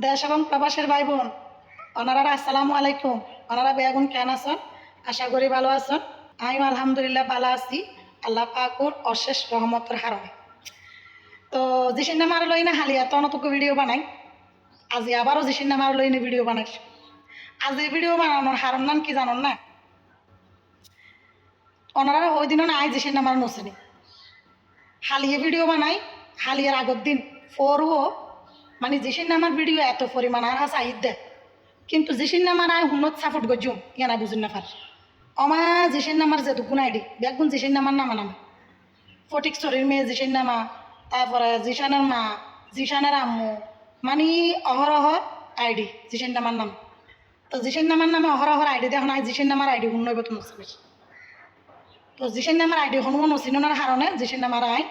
দেশ এবং প্রবাসের ভাই বোন ওনারা আসসালামু আলাইকুম। ওনারা বেগুন কেন আছেন? আশা করি ভালো আছেন। আমি আলহামদুলিল্লাহ ভালো আছি, আল্লাহ পাকুর অশেষ রহমতের হারণে। তো জিসির নামার লইনে হালিয়া তো অনটুকু ভিডিও বানাই। আজি আবারও জিসির নামার লইনে ভিডিও বানাইছি। আজি ভিডিও বানানোর হারণ নাম কি জানন না? ওনারা ওই দিনও না আই জিসির নামার নছিনি হালিয়ে ভিডিও বানাই। হালিয়ার আগর দিন ফোরও মানে জিসির নামার ভিডিও এত পরিমাণ আর হাস আহিদ দেয়, কিন্তু জিসির নামার আয় হুনত সাপোর্ট গজুম ইয়ানা বুঝুন না পার। অমা জিসির নামার যে দুগুণ আইডি বেগুন জিসির নামার নামা নামা ফটিক চরির মেয়ে জিসির নামা, তারপরে জিশানের মা, জিশানের আম্মু, মানে অহরহর আইডি জিসির নামার নাম। তো জিসির নামার নামে অহরহর আইডি দেখুন আই জিসির নামার আইডি হুন নইব তুমি। তো জিসির নামার আইডি হনুমান অচিনার হারণে জিসির নামার আই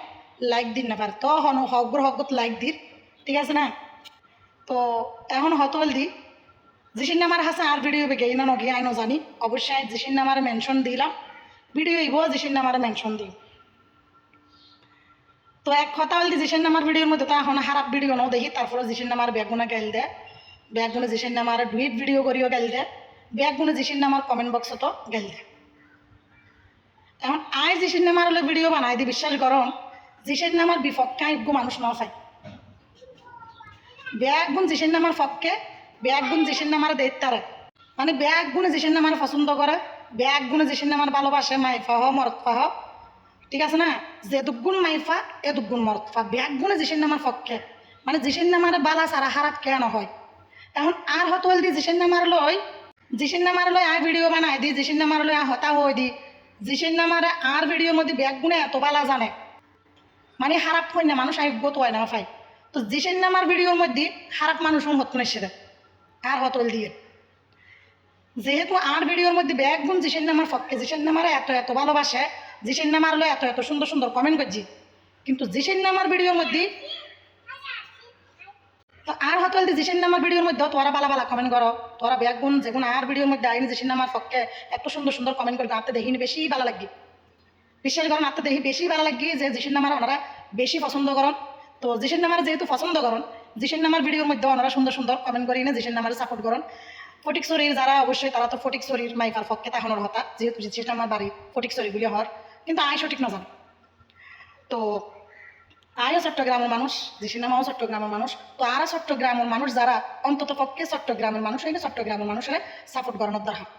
লাইক দিন না পার। তো হন হকগুর হকত লাইক দির, ঠিক আছে না? তো এখন হতল দি জিসির নামার হাসে আর ভিডিও বেগে না নগিয়ে আইনো জানি অবশ্যই জিসির নামার মেনশন দিলাম, ভিডিও ইব জিসির নামার মেনশন দিই। তো এক কথা বলতে জিসির নামার ভিডিওর মধ্যে তো এখন খারাপ ভিডিও নাও দেখি, তারপরে জিসির নামার ব্যাগুনা গেল দে, ব্যাগুনে জিসির নামার ডুইট ভিডিও করিও গেল দে, ব্যাগুনে জিসির নামার কমেন্ট বক্স তো গেল দে। এখন আই জিসির নামার হলে ভিডিও বানাই দি বিশ্বাস করুন জিসির নামার বিপক্ষে আইগু মানুষ ন পাই। ব্যাগুন জিসির নামার পক্ষে ব্যাগুন জিসির নামার দেইতারে, মানে ব্যাগ গুণে জিসির নামার পছন্দ করে, ব্যাগ গুণে জিসির নামার ভালোবাসে, মাইফা হ মরতফা হ, ঠিক আছে না? যে দুগুণ মাইফা এ দুগুণ মরতফা ব্যাগ গুণে জিসির নামার পক্ষে, মানে জিসির নামার বালা সারা খারাপ কেন হয়। এখন আর হতল দি জিসির নামার লই আর ভিডিও বানাই দি, জিসির নামার লই হতা হই দি, জিসির নামার আর ভিডিওর মধ্যে ব্যাগ গুণে এত বালা জানে, মানে খারাপ হয় না মানুষ আয়োগ্য তো হয় না ফাই। তো জিসির নামার ভিডিওর মধ্যে খারাপ মানুষ হত না আর হতল দিয়ে, যেহেতু আর ভিডিওর মধ্যে ব্যাগ গুণ জিসির নামার পক্ষে, জিসির নামার এত এত ভালোবাসে, জিসির নামার হলো এত এত সুন্দর সুন্দর কমেন্ট করছি, কিন্তু জিসির নামার ভিডিওর মধ্যে তো আর হতল দি জিসির নামার ভিডিওর মধ্যে তোরা বালা বালা কমেন্ট করো, তোরা ব্যাগ গুণ যেগুলো আর ভিডিওর মধ্যে আইনি জিসির নামার পক্ষে এত সুন্দর সুন্দর কমেন্ট করে আনতে দেখিনি বেশি ভালো লাগবে। বিশ্বাস করেন আনতে দেখি বেশি ভালো লাগবে যে জিসির নামার ওনারা বেশি পছন্দ করেন। তো জিসির নামার যেহেতু পছন্দ করেন, জিসির নামার ভিডিওর মধ্যে ওনারা সুন্দর সুন্দর কমেন্ট করি না জিসির নামার সাপোর্ট করেন। ফটিক শরীর যারা অবশ্যই তারা তো ফটিক শরীর মাইকার পক্ষে তাহানোর হতা, যেহেতু সেটা আমার বাড়ি ফটিক শরীর বলে হওয়ার, কিন্তু আয় সঠিক না জানো। তো আয়ও চট্টগ্রামের মানুষ, জিসির নামাও চট্টগ্রামের মানুষ। তো আর চট্টগ্রামের মানুষ যারা অন্তত পক্ষে চট্টগ্রামের মানুষ হইলে চট্টগ্রামের মানুষের সাপোর্ট করানোর দরকার।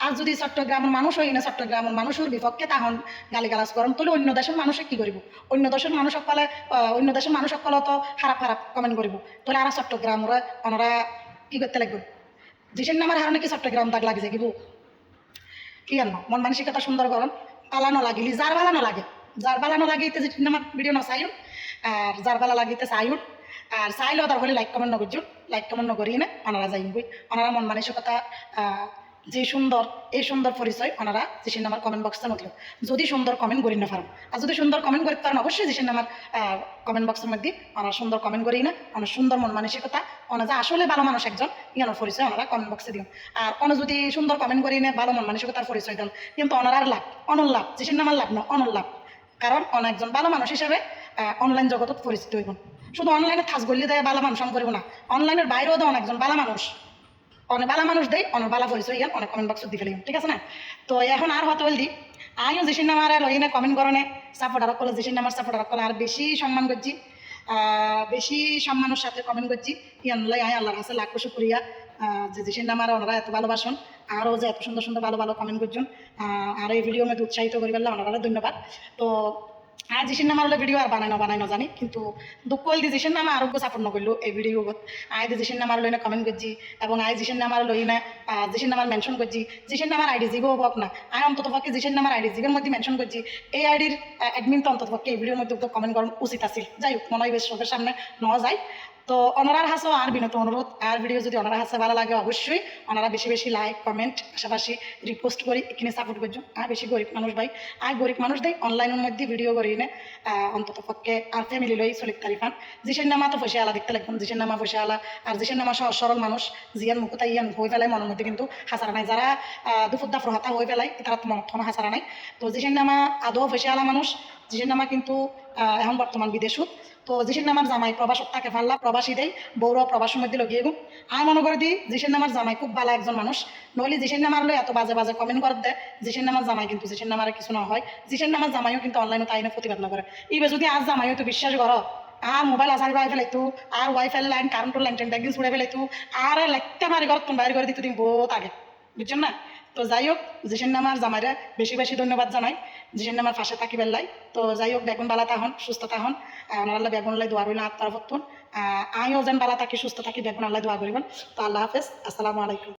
আর যদি চট্টগ্রামের মানুষ হই না চট্টগ্রামের মানুষের বিপক্ষে তখন গালিগালাজ করেন, তাহলে অন্য দেশের মানুষে কি করিব? অন্য দেশের মানুষ সকলে তো খারাপ খারাপ কমেন্ট করিব, তাহলে আর চট্টগ্রামের ওনারা কি করতে লাগবে? জিসির নামের হারণে কি চট্টগ্রাম দাগ লাগি যাকিব? কি জানো মন মানসিকতা সুন্দর করন, পালানো লাগিলি যার বালানো লাগে, যার বালানো লাগিতে জিসির নামার ভিডিও না চাইুন, আর যার বালা লাগিতে চাইুন, আর চাইলেও তার হলে লাইক কমেন্ট নকরছুন, লাইক কমেন্ট নকরি না ওনারা যাইন বই। ওনারা মন মানসিকতা যে সুন্দর, এই সুন্দর পরিচয় ওনারা জিসির নামার কমেন্ট বক্সে নকল যদি সুন্দর কমেন্ট করি না পারেন, আর যদি সুন্দর কমেন্ট করতে পারেন অবশ্যই জিসির নামার কমেন্ট বক্সের মধ্যে ওনারা সুন্দর কমেন্ট করি না, অনেক সুন্দর মন মানসিকতা, ওনা যে আসলে ভালো মানুষ একজন ইয়ানোর পরিচয় ওনারা কমেন্ট বক্সে দিন। আর কোনো যদি সুন্দর কমেন্ট করি না ভালো মন মানসিকতার পরিচয় দেন, কিন্তু ওনার লাভ অনল লাভ, জিসির নামার লাভ না অনল লাভ। কারণ অনেক একজন ভালো মানুষ হিসেবে অনলাইন জগতত পরিচিত হইব। শুধু অনলাইনে থাস গলি দেয় বালা মানুষ করব না, অনলাইনের বাইরেও দেয় অনেকজন বালা মানুষ, অনেক বালা মানুষ দেয় অনেক বালা পরিচয় ইয়ান অনেক কমেন্ট বক্সত দি ফেলি, ঠিক আছে না? তো এখন আর হতে বল দি আমিও জিসির নামার লইনে কমেন্ট করনে সাপোর্ট আর করলে জিসির নামার সাপোর্ট আর করলে আর বেশি সম্মান করছি, বেশি সম্মানের সাথে কমেন্ট করছি। ইয়ান লাই আয় আল্লাহর কাছে লাখ শুকরিয়া যে জিসির নামার ওনারা এত ভালোবাসন, আরও যে এত সুন্দর সুন্দর ভালো ভালো কমেন্ট করছেন, আর এই ভিডিও মধ্যে উৎসাহিত করি পেলাম ওনারা ধন্যবাদ। তো আর জিসির নামার হলে ভিডিও আর বানাই না জানি, কিন্তু দুঃখ হল দি জিসির নামা আরোগ্য সাপোর্ট নকরলো এই ভিডিও আই দি জিসির নামার লইনে কমেন্ট করছি, এবং আই জিসির নামার লইনে জিসির নামার মেনশন করছি, জিসির নামার আইডি জিগো হোক না আই অন্তত পক্ষে জিসির নামার আইডি জিগের মধ্যে মেনশন করছি, এই আইডির অ্যাডমিন তো অন্তত পক্ষে এই ভিডিওর মধ্যে কমেন্ট করার উচিত আছিল। যাই হোক মনে হয় বেশ চোখের সামনে নেওয়া যায়। তো ওনারার হাসো আর বিনত অনুরোধ আর ভিডিও যদি ওনারা হাসে ভালো লাগে অবশ্যই ওনারা বেশি বেশি লাইক কমেন্ট পাশাপাশি রিপোস্ট করি এখানে সাপোর্ট করছো। আর বেশি গরিব মানুষ ভাই আর গরিব মানুষ দেয় অনলাইনের মধ্যে ভিডিও করি নে অন্তত পক্ষে আর ফ্যামিলি লই চলিত তারিফান। জিসের নামা তো পয়সা আলা দেখতে লাগবেন, জিসের নামা পয়সা আলা, আর জিসের নামা সহজ সরল মানুষ জিয়ান মুখতা ইয়ান হয়ে ফেলায় মনের মধ্যে কিন্তু হাসারা নাই, যারা দুপুরদা ফ্রহাতা হয়ে ফেলায় তারা তো মনত কোনো হাসারা নাই। তো জিসের নামা আদৌ পয়সা আলা মানুষ, জিসের নামা কিন্তু এখন বর্তমান বিদেশত। তো জিসের নামার জামাই প্রবাসত থাকে ফাল্লা প্রবাসী দেয় বৌর প্রবাসের মধ্যে লগিয়ে গো আমি মনে করে দিই জিসের নামার জামাই খুব ভালো একজন মানুষ, নইলে জিসের নামার লই এত বাজে বাজে কমেন্ট করে দেয়। জিসের নামার জামাই কিন্তু জিসের নামার কিছু না হয়, জিসের নামার জামাইও কিন্তু অনলাইনে তাই না প্রতিবাদ না করে। ইবে যদি আজ জামাইও তো বিশ্বাস করো আর মোবাইল আসার বাইরে ফেলাইতো আর ওয়াইফাই লাইন কারেন্টের লাইন টেন একদিন ছুড়ে ফেলাইতো আর লাগতে মারি ঘর তুমি বাইরে করে দিত দিন বহুত আগে, বুঝছেন না? তো যাই হোক জিসের নামার জামাইরা বেশি বেশি ধন্যবাদ জানাই, জিসের নামার পাশে থাকি বেল্লাই। তো যাই হোক বেগুন বালা তাহন সুস্থ তাহন, আল্লাহ বেগুন আল্লাহ দোয়া রইল আত্মার ভক্তন, আমিও যেন বালা থাকি সুস্থ থাকি বেগুন আল্লাহ দোয়া করিবেন। তো আল্লাহ হাফেজ, আসসালামু আলাইকুম।